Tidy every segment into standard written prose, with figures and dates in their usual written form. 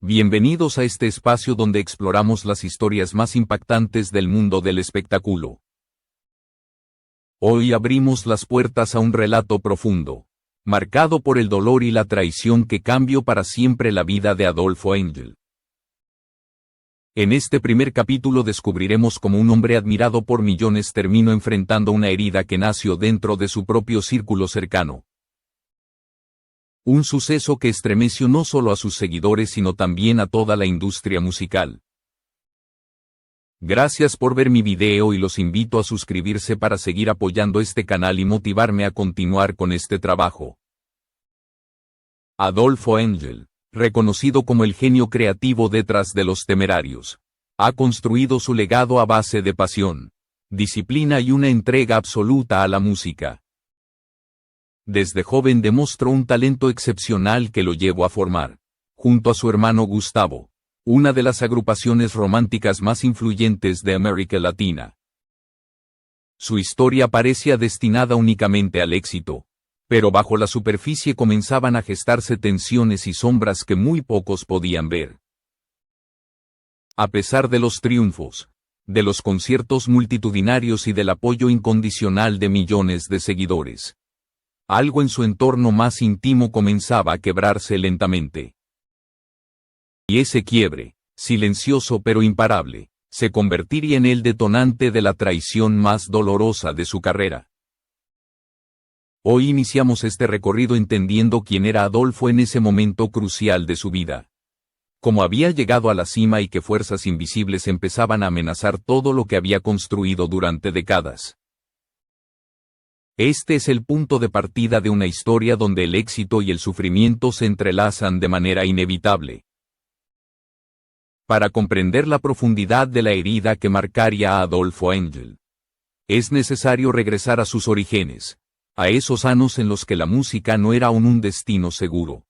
Bienvenidos a este espacio donde exploramos las historias más impactantes del mundo del espectáculo. Hoy abrimos las puertas a un relato profundo, marcado por el dolor y la traición que cambió para siempre la vida de Adolfo Engel. En este primer capítulo descubriremos cómo un hombre admirado por millones terminó enfrentando una herida que nació dentro de su propio círculo cercano. Un suceso que estremeció no solo a sus seguidores sino también a toda la industria musical. Gracias por ver mi video y los invito a suscribirse para seguir apoyando este canal y motivarme a continuar con este trabajo. Adolfo Engel, reconocido como el genio creativo detrás de Los Temerarios, ha construido su legado a base de pasión, disciplina y una entrega absoluta a la música. Desde joven demostró un talento excepcional que lo llevó a formar, junto a su hermano Gustavo, una de las agrupaciones románticas más influyentes de América Latina. Su historia parecía destinada únicamente al éxito, pero bajo la superficie comenzaban a gestarse tensiones y sombras que muy pocos podían ver. A pesar de los triunfos, de los conciertos multitudinarios y del apoyo incondicional de millones de seguidores, algo en su entorno más íntimo comenzaba a quebrarse lentamente. Y ese quiebre, silencioso pero imparable, se convertiría en el detonante de la traición más dolorosa de su carrera. Hoy iniciamos este recorrido entendiendo quién era Adolfo en ese momento crucial de su vida. Cómo había llegado a la cima y qué fuerzas invisibles empezaban a amenazar todo lo que había construido durante décadas. Este es el punto de partida de una historia donde el éxito y el sufrimiento se entrelazan de manera inevitable. Para comprender la profundidad de la herida que marcaría a Adolfo Engel, es necesario regresar a sus orígenes, a esos años en los que la música no era aún un destino seguro,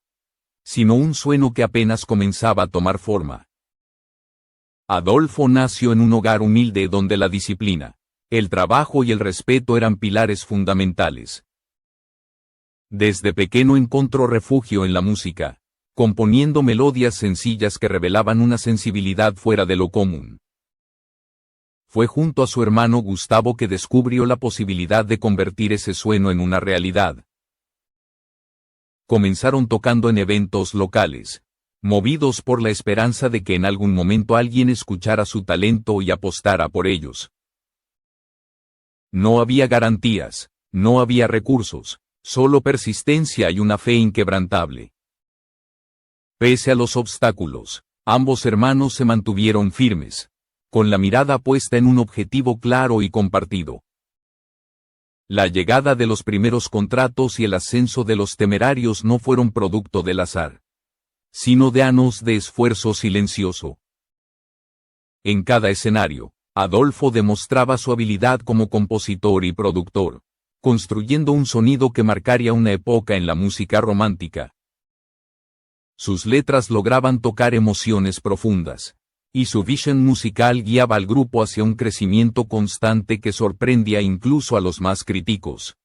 sino un sueño que apenas comenzaba a tomar forma. Adolfo nació en un hogar humilde donde la disciplina, el trabajo y el respeto eran pilares fundamentales. Desde pequeño encontró refugio en la música, componiendo melodías sencillas que revelaban una sensibilidad fuera de lo común. Fue junto a su hermano Gustavo que descubrió la posibilidad de convertir ese sueño en una realidad. Comenzaron tocando en eventos locales, movidos por la esperanza de que en algún momento alguien escuchara su talento y apostara por ellos. No había garantías, no había recursos, solo persistencia y una fe inquebrantable. Pese a los obstáculos, ambos hermanos se mantuvieron firmes, con la mirada puesta en un objetivo claro y compartido. La llegada de los primeros contratos y el ascenso de Los Temerarios no fueron producto del azar, sino de años de esfuerzo silencioso. En cada escenario, Adolfo demostraba su habilidad como compositor y productor, construyendo un sonido que marcaría una época en la música romántica. Sus letras lograban tocar emociones profundas, y su visión musical guiaba al grupo hacia un crecimiento constante que sorprendía incluso a los más críticos.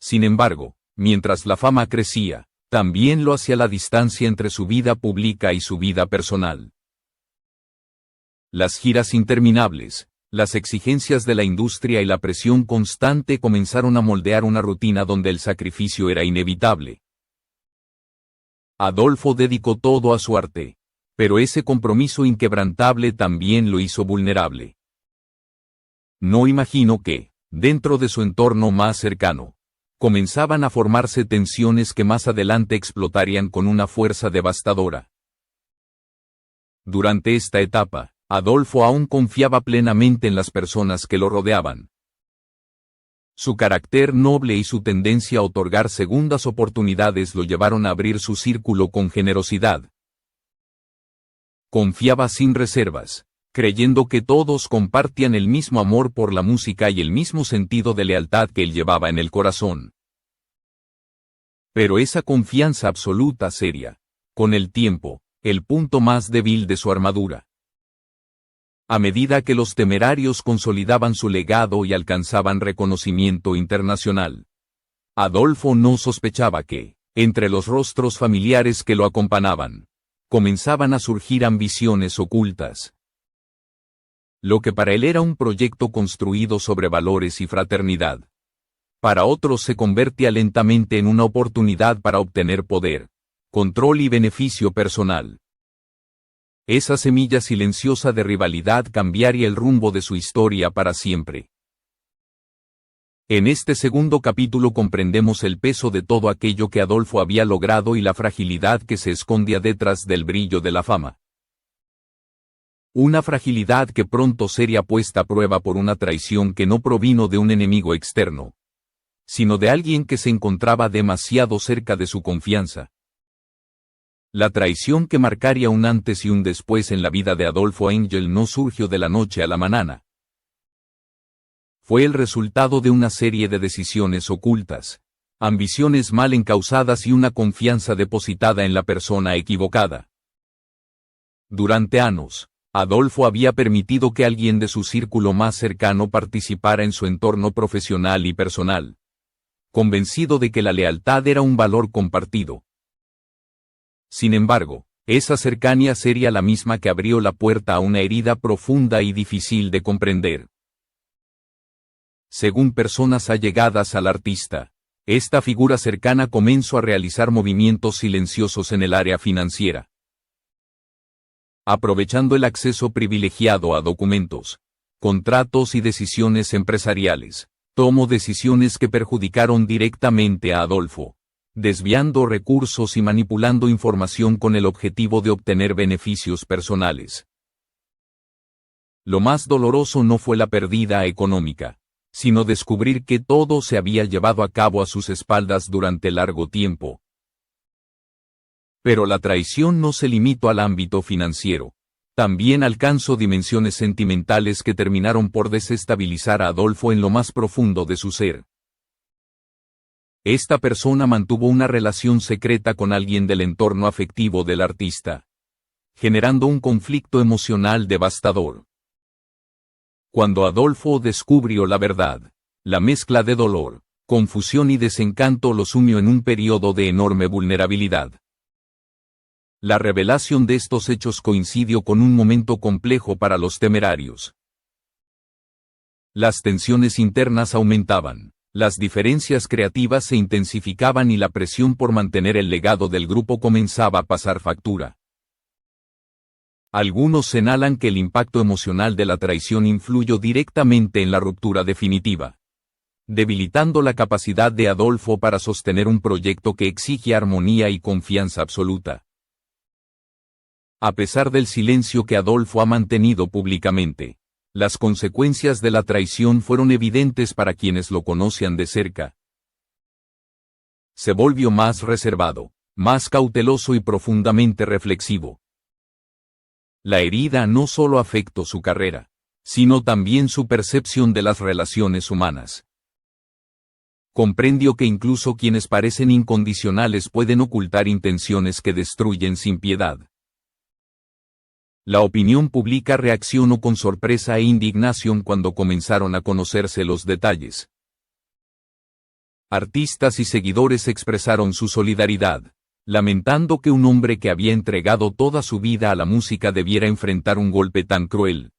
Sin embargo, mientras la fama crecía, también lo hacía la distancia entre su vida pública y su vida personal. Las giras interminables, las exigencias de la industria y la presión constante comenzaron a moldear una rutina donde el sacrificio era inevitable. Adolfo dedicó todo a su arte, pero ese compromiso inquebrantable también lo hizo vulnerable. No imaginó que, dentro de su entorno más cercano, comenzaban a formarse tensiones que más adelante explotarían con una fuerza devastadora. Durante esta etapa, Adolfo aún confiaba plenamente en las personas que lo rodeaban. Su carácter noble y su tendencia a otorgar segundas oportunidades lo llevaron a abrir su círculo con generosidad. Confiaba sin reservas, creyendo que todos compartían el mismo amor por la música y el mismo sentido de lealtad que él llevaba en el corazón. Pero esa confianza absoluta sería, con el tiempo, el punto más débil de su armadura. A medida que Los Temerarios consolidaban su legado y alcanzaban reconocimiento internacional, Adolfo no sospechaba que, entre los rostros familiares que lo acompañaban, comenzaban a surgir ambiciones ocultas. Lo que para él era un proyecto construido sobre valores y fraternidad, para otros se convertía lentamente en una oportunidad para obtener poder, control y beneficio personal. Esa semilla silenciosa de rivalidad cambiaría el rumbo de su historia para siempre. En este segundo capítulo comprendemos el peso de todo aquello que Adolfo había logrado y la fragilidad que se escondía detrás del brillo de la fama. Una fragilidad que pronto sería puesta a prueba por una traición que no provino de un enemigo externo, sino de alguien que se encontraba demasiado cerca de su confianza. La traición que marcaría un antes y un después en la vida de Adolfo Engel no surgió de la noche a la mañana. Fue el resultado de una serie de decisiones ocultas, ambiciones mal encausadas y una confianza depositada en la persona equivocada. Durante años, Adolfo había permitido que alguien de su círculo más cercano participara en su entorno profesional y personal, convencido de que la lealtad era un valor compartido. Sin embargo, esa cercanía sería la misma que abrió la puerta a una herida profunda y difícil de comprender. Según personas allegadas al artista, esta figura cercana comenzó a realizar movimientos silenciosos en el área financiera. Aprovechando el acceso privilegiado a documentos, contratos y decisiones empresariales, tomó decisiones que perjudicaron directamente a Adolfo, desviando recursos y manipulando información con el objetivo de obtener beneficios personales. Lo más doloroso no fue la pérdida económica, sino descubrir que todo se había llevado a cabo a sus espaldas durante largo tiempo. Pero la traición no se limitó al ámbito financiero. También alcanzó dimensiones sentimentales que terminaron por desestabilizar a Adolfo en lo más profundo de su ser. Esta persona mantuvo una relación secreta con alguien del entorno afectivo del artista, generando un conflicto emocional devastador. Cuando Adolfo descubrió la verdad, la mezcla de dolor, confusión y desencanto lo sumió en un periodo de enorme vulnerabilidad. La revelación de estos hechos coincidió con un momento complejo para los temerarios. Las tensiones internas aumentaban, las diferencias creativas se intensificaban y la presión por mantener el legado del grupo comenzaba a pasar factura. Algunos señalan que el impacto emocional de la traición influyó directamente en la ruptura definitiva, debilitando la capacidad de Adolfo para sostener un proyecto que exige armonía y confianza absoluta. A pesar del silencio que Adolfo ha mantenido públicamente, las consecuencias de la traición fueron evidentes para quienes lo conocían de cerca. Se volvió más reservado, más cauteloso y profundamente reflexivo. La herida no solo afectó su carrera, sino también su percepción de las relaciones humanas. Comprendió que incluso quienes parecen incondicionales pueden ocultar intenciones que destruyen sin piedad. La opinión pública reaccionó con sorpresa e indignación cuando comenzaron a conocerse los detalles. Artistas y seguidores expresaron su solidaridad, lamentando que un hombre que había entregado toda su vida a la música debiera enfrentar un golpe tan cruel.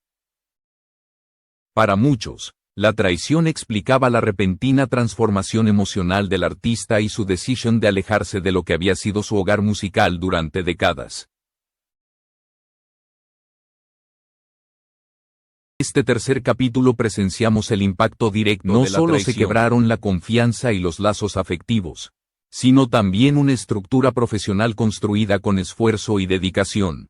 Para muchos, la traición explicaba la repentina transformación emocional del artista y su decisión de alejarse de lo que había sido su hogar musical durante décadas. En este tercer capítulo presenciamos el impacto directo de la traición. No solo se quebraron la confianza y los lazos afectivos, sino también una estructura profesional construida con esfuerzo y dedicación.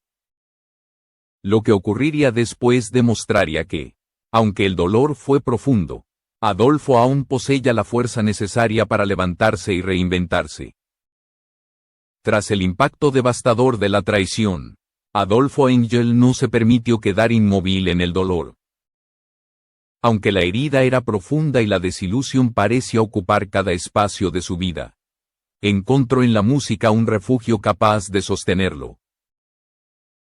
Lo que ocurriría después demostraría que, aunque el dolor fue profundo, Adolfo aún poseía la fuerza necesaria para levantarse y reinventarse. Tras el impacto devastador de la traición, Adolfo Engel no se permitió quedar inmóvil en el dolor. Aunque la herida era profunda y la desilusión parecía ocupar cada espacio de su vida, encontró en la música un refugio capaz de sostenerlo.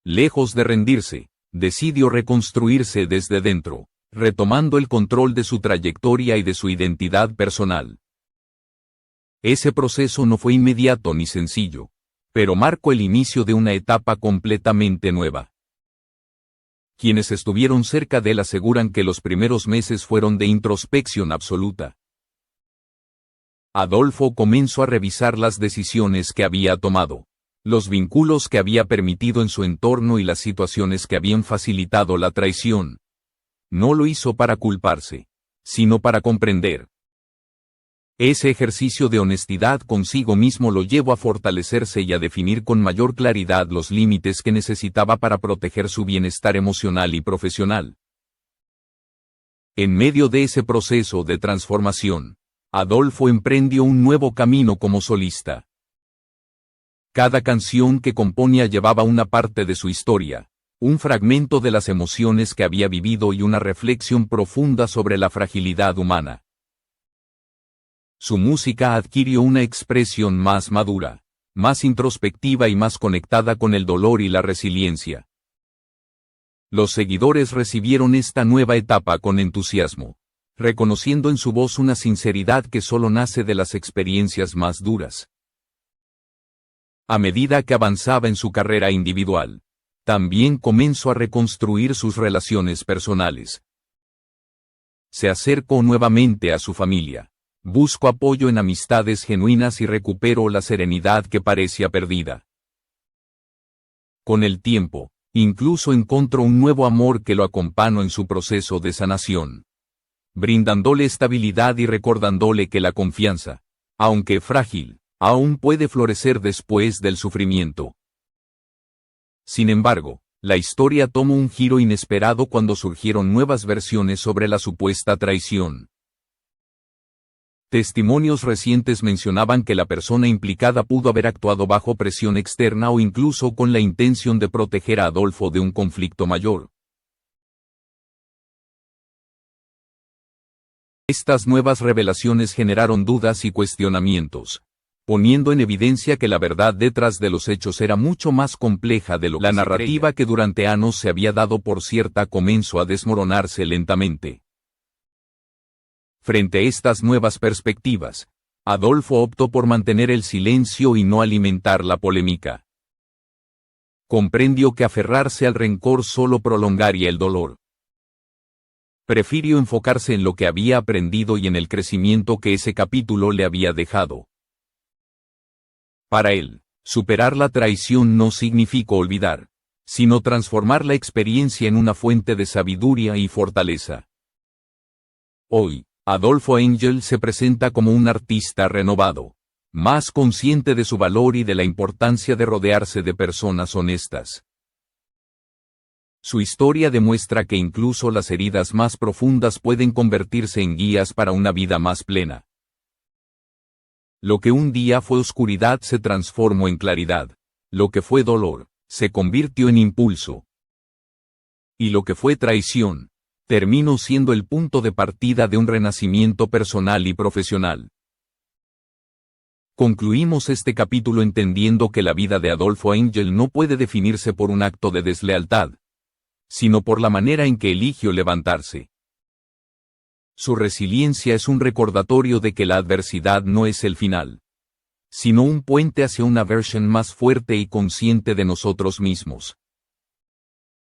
Lejos de rendirse, decidió reconstruirse desde dentro, retomando el control de su trayectoria y de su identidad personal. Ese proceso no fue inmediato ni sencillo, pero marcó el inicio de una etapa completamente nueva. Quienes estuvieron cerca de él aseguran que los primeros meses fueron de introspección absoluta. Adolfo comenzó a revisar las decisiones que había tomado, los vínculos que había permitido en su entorno y las situaciones que habían facilitado la traición. No lo hizo para culparse, sino para comprender. Ese ejercicio de honestidad consigo mismo lo llevó a fortalecerse y a definir con mayor claridad los límites que necesitaba para proteger su bienestar emocional y profesional. En medio de ese proceso de transformación, Adolfo emprendió un nuevo camino como solista. Cada canción que componía llevaba una parte de su historia, un fragmento de las emociones que había vivido y una reflexión profunda sobre la fragilidad humana. Su música adquirió una expresión más madura, más introspectiva y más conectada con el dolor y la resiliencia. Los seguidores recibieron esta nueva etapa con entusiasmo, reconociendo en su voz una sinceridad que solo nace de las experiencias más duras. A medida que avanzaba en su carrera individual, también comenzó a reconstruir sus relaciones personales. Se acercó nuevamente a su familia. Busco apoyo en amistades genuinas y recupero la serenidad que parecía perdida. Con el tiempo, incluso encontró un nuevo amor que lo acompañó en su proceso de sanación, brindándole estabilidad y recordándole que la confianza, aunque frágil, aún puede florecer después del sufrimiento. Sin embargo, la historia tomó un giro inesperado cuando surgieron nuevas versiones sobre la supuesta traición. Testimonios recientes mencionaban que la persona implicada pudo haber actuado bajo presión externa o incluso con la intención de proteger a Adolfo de un conflicto mayor. Estas nuevas revelaciones generaron dudas y cuestionamientos, poniendo en evidencia que la verdad detrás de los hechos era mucho más compleja de lo que la narrativa que durante años se había dado por cierta comenzó a desmoronarse lentamente. Frente a estas nuevas perspectivas, Adolfo optó por mantener el silencio y no alimentar la polémica. Comprendió que aferrarse al rencor solo prolongaría el dolor. Prefirió enfocarse en lo que había aprendido y en el crecimiento que ese capítulo le había dejado. Para él, superar la traición no significó olvidar, sino transformar la experiencia en una fuente de sabiduría y fortaleza. Hoy, Adolfo Angel se presenta como un artista renovado, más consciente de su valor y de la importancia de rodearse de personas honestas. Su historia demuestra que incluso las heridas más profundas pueden convertirse en guías para una vida más plena. Lo que un día fue oscuridad se transformó en claridad, lo que fue dolor, se convirtió en impulso. Y lo que fue traición, terminó siendo el punto de partida de un renacimiento personal y profesional. Concluimos este capítulo entendiendo que la vida de Adolfo Angel no puede definirse por un acto de deslealtad, sino por la manera en que eligió levantarse. Su resiliencia es un recordatorio de que la adversidad no es el final, sino un puente hacia una versión más fuerte y consciente de nosotros mismos.